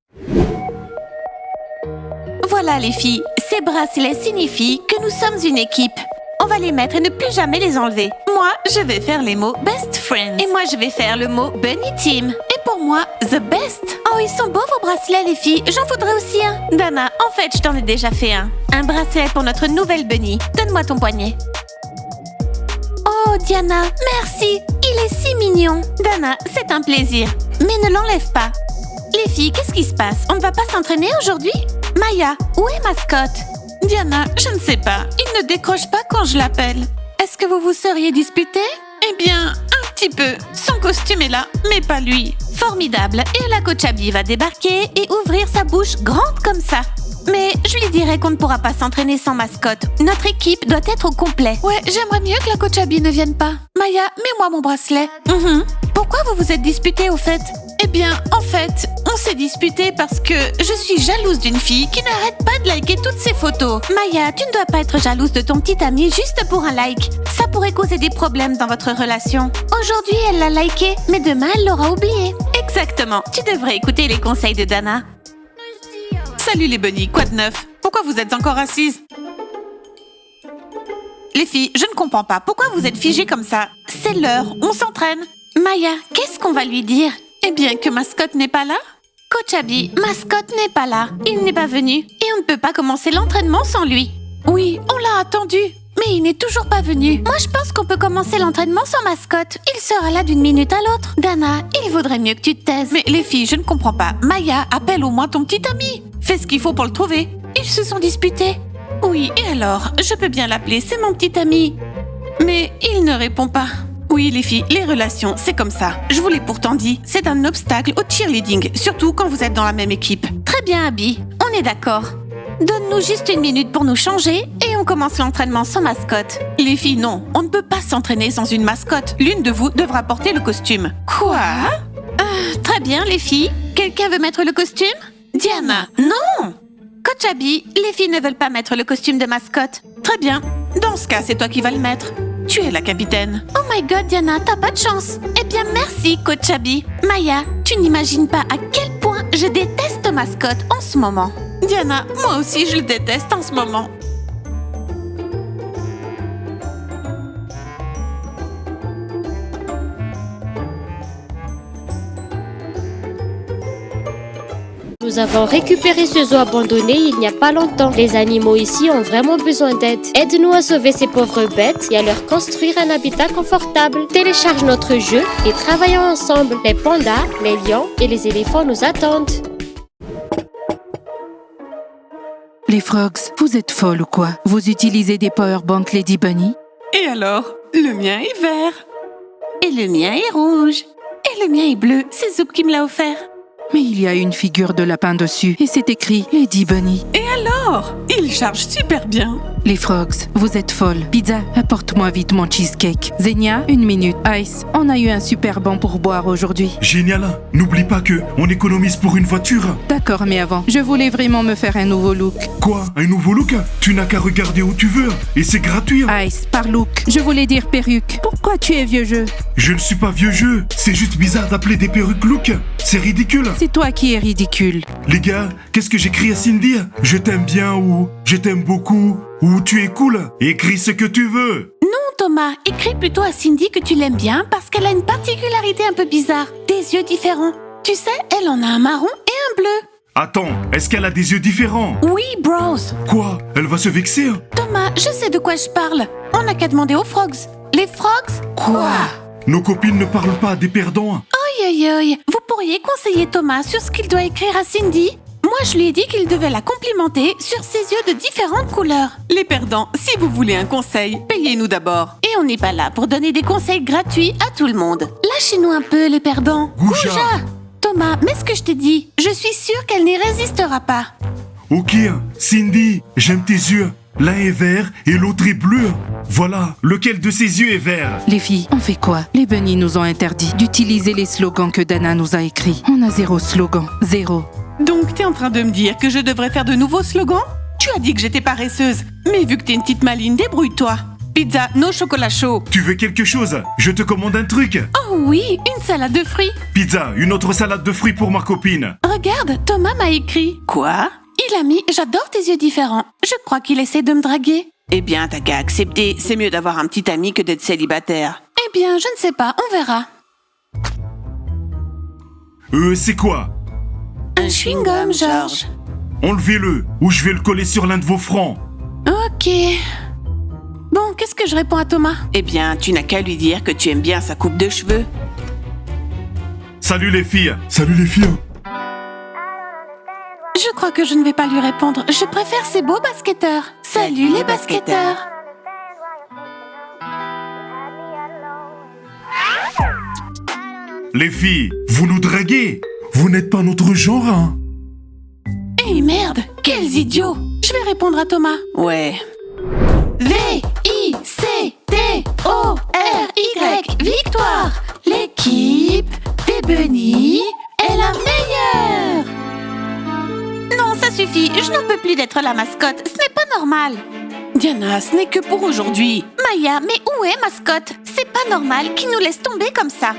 Voilà, les filles. Ces bracelets signifient que nous sommes une équipe. On va les mettre et ne plus jamais les enlever. Moi, je vais faire les mots best friends. Et moi, je vais faire le mot Bunny Team. Et pour moi, the best. Oh, ils sont beaux vos bracelets, les filles. J'en voudrais aussi un. Dana, en fait, je t'en ai déjà fait un. Un bracelet pour notre nouvelle Bunny. Donne-moi ton poignet. Oh, Diana, merci. Il est si mignon. Dana, c'est un plaisir. Mais ne l'enlève pas. Les filles, qu'est-ce qui se passe? On ne va pas s'entraîner aujourd'hui? Maya, où est mascotte? Diana, je ne sais pas. Il ne décroche pas quand je l'appelle. Est-ce que vous vous seriez disputé? Eh bien, un petit peu. Son costume est là, mais pas lui. Formidable. Et la coach Abby va débarquer et ouvrir sa bouche grande comme ça. Mais je lui dirai qu'on ne pourra pas s'entraîner sans mascotte. Notre équipe doit être au complet. Ouais, j'aimerais mieux que la coach Abby ne vienne pas. Maya, mets-moi mon bracelet. Pourquoi vous vous êtes disputés au fait? Eh bien, en fait, on s'est disputés parce que je suis jalouse d'une fille qui n'arrête pas de liker toutes ses photos. Maya, tu ne dois pas être jalouse de ton petit ami juste pour un like. Ça pourrait causer des problèmes dans votre relation. Aujourd'hui, elle l'a liké, mais demain, elle l'aura oublié. Exactement. Tu devrais écouter les conseils de Dana. Salut les bunnies, quoi de neuf? Pourquoi vous êtes encore assises? Les filles, je ne comprends pas. Pourquoi vous êtes figées comme ça? C'est l'heure, on s'entraîne. Maya, qu'est-ce qu'on va lui dire? Eh bien, que mascotte n'est pas là? Coach Abby, mascotte n'est pas là. Il n'est pas venu. Et on ne peut pas commencer l'entraînement sans lui. Oui, on l'a attendu. Mais il n'est toujours pas venu. Moi, je pense qu'on peut commencer l'entraînement sans mascotte. Il sera là d'une minute à l'autre. Dana, il vaudrait mieux que tu te taises. Mais les filles, je ne comprends pas. Maya, appelle au moins ton petit ami. Fais ce qu'il faut pour le trouver. Ils se sont disputés. Oui, et alors? Je peux bien l'appeler, c'est mon petit ami. Mais il ne répond pas. Oui, les filles, les relations, c'est comme ça. Je vous l'ai pourtant dit, c'est un obstacle au cheerleading, surtout quand vous êtes dans la même équipe. Très bien, Abby. On est d'accord. Donne-nous juste une minute pour nous changer et on commence l'entraînement sans mascotte. Les filles, non. On ne peut pas s'entraîner sans une mascotte. L'une de vous devra porter le costume. Quoi? Très bien, les filles. Quelqu'un veut mettre le costume? Diana, non! Coach Abby, les filles ne veulent pas mettre le costume de mascotte. Très bien. Dans ce cas, c'est toi qui vas le mettre. Tu es la capitaine. Oh my god, Diana, t'as pas de chance. Eh bien, merci, Coach Abby. Maya, tu n'imagines pas à quel point je déteste mascotte en ce moment. Diana, moi aussi, je le déteste en ce moment. Nous avons récupéré ce zoo abandonné il n'y a pas longtemps. Les animaux ici ont vraiment besoin d'aide. Aide-nous à sauver ces pauvres bêtes et à leur construire un habitat confortable. Télécharge notre jeu et travaillons ensemble. Les pandas, les lions et les éléphants nous attendent. Les Frogs, vous êtes folles ou quoi? Vous utilisez des powerbanks Lady Bunny? Et alors? Le mien est vert. Et le mien est rouge. Et le mien est bleu. C'est Zoop qui me l'a offert. Mais il y a une figure de lapin dessus et c'est écrit Lady Bunny. Et alors? Il charge super bien. Les Frogs, vous êtes folles. Pizza, apporte-moi vite mon cheesecake. Zenia, une minute. Ice, on a eu un super bon pourboire aujourd'hui. Génial. N'oublie pas que on économise pour une voiture. D'accord, mais avant, je voulais vraiment me faire un nouveau look. Quoi? Un nouveau look? Tu n'as qu'à regarder où tu veux. Et c'est gratuit. Ice, par look, je voulais dire perruque. Pourquoi tu es vieux jeu? Je ne suis pas vieux jeu. C'est juste bizarre d'appeler des perruques look. C'est ridicule. C'est toi qui es ridicule. Les gars, qu'est-ce que j'écris à Cindy? Je t'aime bien ou je t'aime beaucoup ou tu es cool? Écris ce que tu veux. Non, Thomas, écris plutôt à Cindy que tu l'aimes bien parce qu'elle a une particularité un peu bizarre. Des yeux différents. Tu sais, elle en a un marron et un bleu. Attends, est-ce qu'elle a des yeux différents? Oui, bros. Quoi? Elle va se vexer? Thomas, je sais de quoi je parle. On n'a qu'à demander aux frogs. Les frogs? Quoi? Nos copines ne parlent pas à des perdants. Aïe aïe aïe. Vous pourriez conseiller Thomas sur ce qu'il doit écrire à Cindy? Moi, je lui ai dit qu'il devait la complimenter sur ses yeux de différentes couleurs. Les perdants, si vous voulez un conseil, payez-nous d'abord. Et on n'est pas là pour donner des conseils gratuits à tout le monde. Lâchez-nous un peu, les perdants. Gouja. Thomas, mais ce que je te dis, je suis sûre qu'elle n'y résistera pas. Ok, Cindy, j'aime tes yeux. L'un est vert et l'autre est bleu. Voilà, lequel de ses yeux est vert? Les filles, on fait quoi? Les bunnies nous ont interdit d'utiliser les slogans que Dana nous a écrits. On a 0 slogan. 0. Donc, t'es en train de me dire que je devrais faire de nouveaux slogans? Tu as dit que j'étais paresseuse. Mais vu que t'es une petite maline, débrouille-toi. Pizza, no chocolat chaud. Tu veux quelque chose? Je te commande un truc. Oh oui, une salade de fruits. Pizza, une autre salade de fruits pour ma copine. Regarde, Thomas m'a écrit. Quoi? Il a mis « J'adore tes yeux différents ». Je crois qu'il essaie de me draguer. Eh bien, t'as qu'à accepter. C'est mieux d'avoir un petit ami que d'être célibataire. Eh bien, je ne sais pas, on verra. C'est quoi? Un chewing-gum, Georges. Enlevez-le, ou je vais le coller sur l'un de vos fronts. Ok. Bon, qu'est-ce que je réponds à Thomas? Eh bien, tu n'as qu'à lui dire que tu aimes bien sa coupe de cheveux. Salut les filles. Salut les filles. Je crois que je ne vais pas lui répondre. Je préfère ces beaux basketteurs. Salut les basketteurs. Les filles, vous nous draguez. Vous n'êtes pas notre genre, hein? Eh merde, quels idiots. Je vais répondre à Thomas. Ouais. V-I-C-T-O-R-Y, victoire. L'équipe des bunnies est la meilleure. Non, ça suffit. Je n'en peux plus d'être la mascotte. Ce n'est pas normal. Diana, ce n'est que pour aujourd'hui. Maya, mais où est mascotte? C'est pas normal qu'il nous laisse tomber comme ça.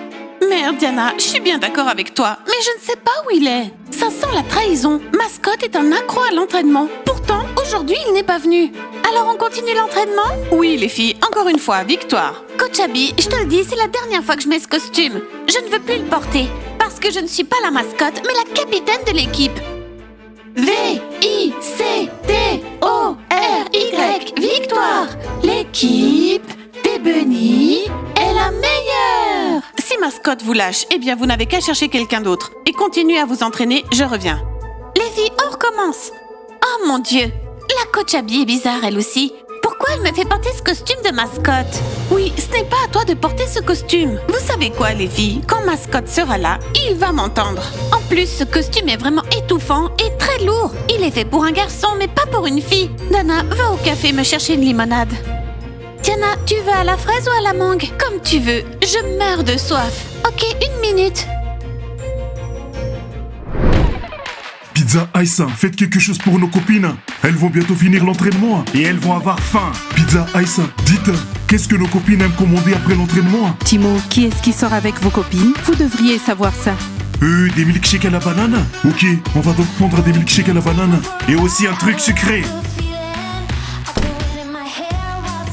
Merde, Diana, je suis bien d'accord avec toi. Mais je ne sais pas où il est. Ça sent la trahison. Mascotte est un accro à l'entraînement. Pourtant, aujourd'hui, il n'est pas venu. Alors on continue l'entraînement? Oui, les filles, encore une fois, victoire. Coach Abby, je te le dis, c'est la dernière fois que je mets ce costume. Je ne veux plus le porter. Parce que je ne suis pas la mascotte, mais la capitaine de l'équipe. V-I-C-T-O-R-Y, victoire. L'équipe des bunnies est la meilleure. Si mascotte vous lâche, eh bien vous n'avez qu'à chercher quelqu'un d'autre. Et continuez à vous entraîner, je reviens. Les filles, on recommence. Oh mon Dieu, la coach Abby est bizarre elle aussi. Pourquoi elle me fait porter ce costume de mascotte? Oui, ce n'est pas à toi de porter ce costume. Vous savez quoi, les filles? Quand mascotte sera là, il va m'entendre. En plus, ce costume est vraiment étouffant et très lourd. Il est fait pour un garçon, mais pas pour une fille. Dana, va au café me chercher une limonade. Diana, tu veux à la fraise ou à la mangue? Comme tu veux, je meurs de soif. Ok, 1 minute. Pizza Ice, faites quelque chose pour nos copines. Elles vont bientôt finir l'entraînement et elles vont avoir faim. Pizza Ice, dites, qu'est-ce que nos copines aiment commander après l'entraînement? Timo, qui est-ce qui sort avec vos copines? Vous devriez savoir ça. Des milkshakes à la banane? Ok, on va donc prendre des milkshakes à la banane. Et aussi un truc sucré.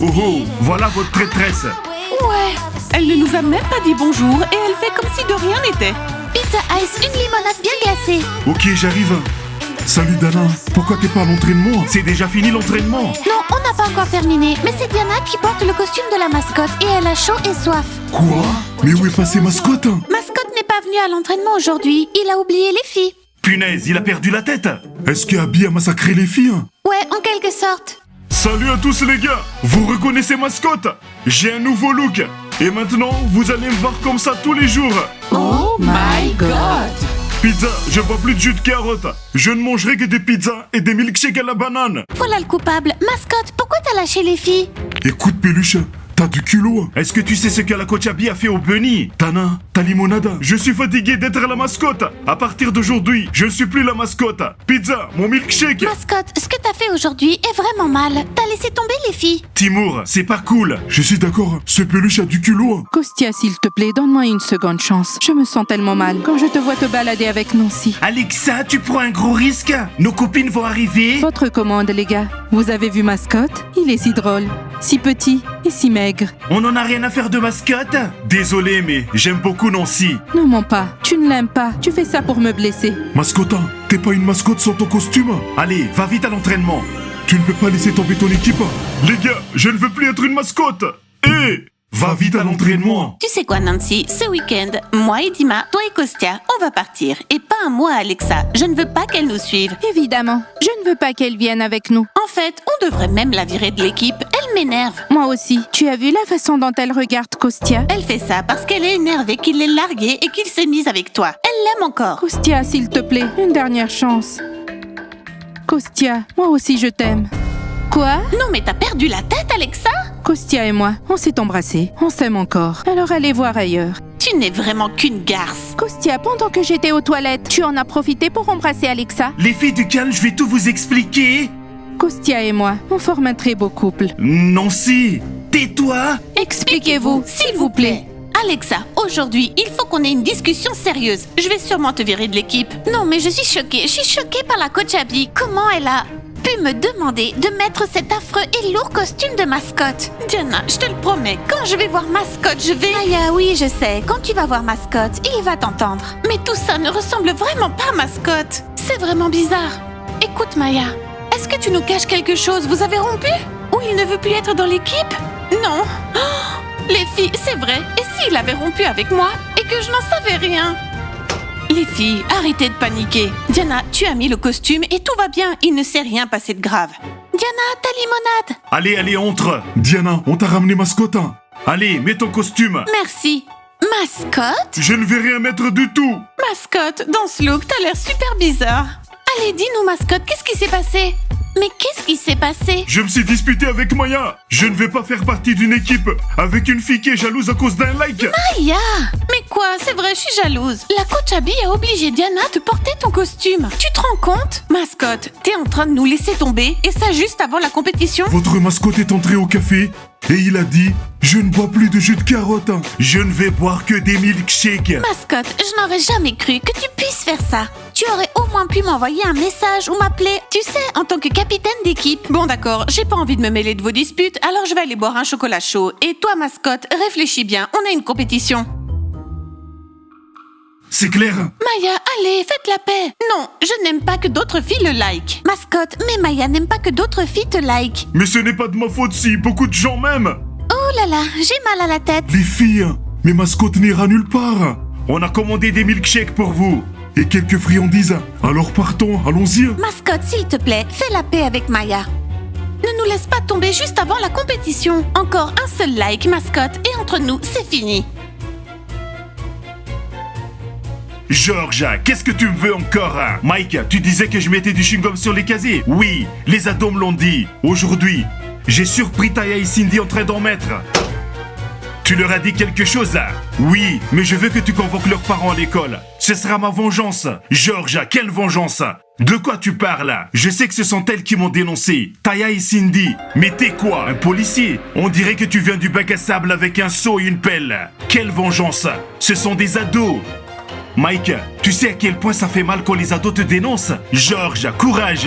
Oh oh, voilà votre traîtresse. Ouais, elle ne nous a même pas dit bonjour et elle fait comme si de rien n'était. Pizza Ice, une limonade bien glacée. Ok, j'arrive. Salut Dana, pourquoi t'es pas à l'entraînement? C'est déjà fini l'entraînement. Non, on n'a pas encore terminé, mais c'est Diana qui porte le costume de la mascotte et elle a chaud et soif. Quoi? Mais où est passé mascotte? Mascotte n'est pas venu à l'entraînement aujourd'hui, il a oublié les filles. Punaise, il a perdu la tête. Est-ce que Abby a massacré les filles? Ouais, en quelque sorte. Salut à tous les gars. Vous reconnaissez mascotte? J'ai un nouveau look. Et maintenant, vous allez me voir comme ça tous les jours. Oh my god! Pizza, je bois plus de jus de carotte. Je ne mangerai que des pizzas et des milkshakes à la banane. Voilà le coupable. Mascotte, pourquoi t'as lâché les filles? Écoute, Peluche, t'as du culot. Est-ce que tu sais ce que la coach Abby a fait au bunny? Tana, ta limonade. Je suis fatigué d'être la mascotte. À partir d'aujourd'hui, je ne suis plus la mascotte. Pizza, mon milkshake. Mascotte, ce que t'as fait aujourd'hui est vraiment mal. T'as laissé tomber les filles. Timur, c'est pas cool. Je suis d'accord, ce Peluche a du culot. Kostia, s'il te plaît, donne-moi une seconde chance. Je me sens tellement mal quand je te vois te balader avec Nancy. Alexa, tu prends un gros risque. Nos copines vont arriver. Votre commande, les gars. Vous avez vu Mascotte? Il est si drôle, si petit et si maigre. maigre. On n'en a rien à faire de mascotte? Désolé, mais j'aime beaucoup Nancy. Ne mens pas, tu ne l'aimes pas. Tu fais ça pour me blesser. Mascotin, t'es pas une mascotte sans ton costume? Allez, va vite à l'entraînement. Tu ne peux pas laisser tomber ton équipe. Les gars, je ne veux plus être une mascotte. Hé, va vite à l'entraînement. Tu sais quoi, Nancy? Ce week-end, moi et Dima, toi et Kostya, on va partir. Et pas un mot à Alexa. Je ne veux pas qu'elle nous suive. Évidemment, je ne veux pas qu'elle vienne avec nous. En fait, on devrait même la virer de l'équipe. Elle m'énerve. Moi aussi. Tu as vu la façon dont elle regarde Kostya? Elle fait ça parce qu'elle est énervée qu'il l'ait larguée et qu'il s'est mise avec toi. Elle l'aime encore. Kostya, s'il te plaît, une dernière chance. Kostya, moi aussi je t'aime. Quoi? Non mais t'as perdu la tête, Alexa? Kostya et moi, on s'est embrassés. On s'aime encore. Alors allez voir ailleurs. Tu n'es vraiment qu'une garce. Kostya, pendant que j'étais aux toilettes, tu en as profité pour embrasser Alexa? Les filles du calme, je vais tout vous expliquer. Kostya et moi, on forme un très beau couple. Nancy, tais-toi. Expliquez-vous, s'il vous plaît. Alexa, aujourd'hui, il faut qu'on ait une discussion sérieuse. Je vais sûrement te virer de l'équipe. Non, mais je suis choquée par la coach Abby. Comment elle a pu me demander de mettre cet affreux et lourd costume de mascotte? Diana, je te le promets, quand je vais voir Mascotte, je vais... Maya, oui, je sais. Quand tu vas voir Mascotte, il va t'entendre. Mais tout ça ne ressemble vraiment pas à Mascotte. C'est vraiment bizarre. Écoute, Maya, est-ce que tu nous caches quelque chose? Vous avez rompu? Ou il ne veut plus être dans l'équipe? Non. Oh, les filles, c'est vrai. Et s'il avait rompu avec moi et que je n'en savais rien? Les filles, arrêtez de paniquer. Diana, tu as mis le costume et tout va bien. Il ne s'est rien passé de grave. Diana, ta limonade. Allez, entre. Diana, on t'a ramené mascotin. Allez, mets ton costume. Merci. Mascotte? Je ne vais rien mettre du tout. Mascotte, dans ce look, t'as l'air super bizarre. Allez, dis-nous, Mascotte, qu'est-ce qui s'est passé? Mais qu'est-ce qui s'est passé? Je me suis disputé avec Maya. Je ne vais pas faire partie d'une équipe avec une fille qui est jalouse à cause d'un like. Maya! Mais quoi? C'est vrai, je suis jalouse. La coach Abby a obligé Diana de porter ton costume. Tu te rends compte? Mascotte, t'es en train de nous laisser tomber et ça juste avant la compétition? Votre mascotte est entré au café et il a dit « Je ne bois plus de jus de carotte. Je ne vais boire que des milkshakes. » Mascotte, je n'aurais jamais cru que tu puisses faire ça. Tu aurais au moins pu m'envoyer un message ou m'appeler, tu sais, en tant que capitaine d'équipe. Bon d'accord, j'ai pas envie de me mêler de vos disputes, alors je vais aller boire un chocolat chaud. Et toi, Mascotte, réfléchis bien, on a une compétition. C'est clair? Maya, allez, faites la paix. Non, je n'aime pas que d'autres filles le like. Mascotte, mais Maya n'aime pas que d'autres filles te like. Mais ce n'est pas de ma faute si beaucoup de gens m'aiment. Oh là là, j'ai mal à la tête. Les filles, mes mascottes n'ira nulle part. On a commandé des milkshakes pour vous. Et quelques friandises. Alors partons, allons-y. Mascotte, s'il te plaît, fais la paix avec Maya. Ne nous laisse pas tomber juste avant la compétition. Encore un seul like, Mascotte, et entre nous, c'est fini. Georges, qu'est-ce que tu me veux encore? Mike, tu disais que je mettais du chewing-gum sur les casiers. Oui, les ados me l'ont dit. Aujourd'hui, j'ai surpris Taya et Cindy en train d'en mettre. Tu leur as dit quelque chose? Oui, mais je veux que tu convoques leurs parents à l'école. Ce sera ma vengeance. Georges, quelle vengeance? De quoi tu parles? Je sais que ce sont elles qui m'ont dénoncé. Taya et Cindy. Mais t'es quoi, un policier? On dirait que tu viens du bac à sable avec un seau et une pelle. Quelle vengeance? Ce sont des ados. Mike, tu sais à quel point ça fait mal quand les ados te dénoncent? Georges, courage!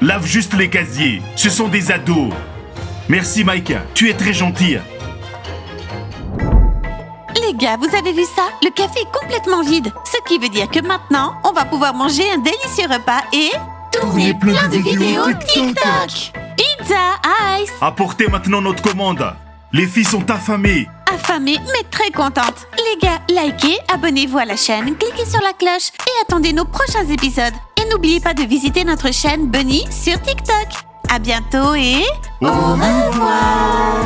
Lave juste les casiers. Ce sont des ados. Merci Mike, tu es très gentil. Les gars, vous avez vu ça? Le café est complètement vide. Ce qui veut dire que maintenant, on va pouvoir manger un délicieux repas et... tourner plein de vidéos TikTok. Pizza, ice. Apportez maintenant notre commande. Les filles sont affamées. Affamée, mais très contente. Les gars, likez, abonnez-vous à la chaîne, cliquez sur la cloche et attendez nos prochains épisodes. Et n'oubliez pas de visiter notre chaîne Bunny sur TikTok. À bientôt et... Au revoir.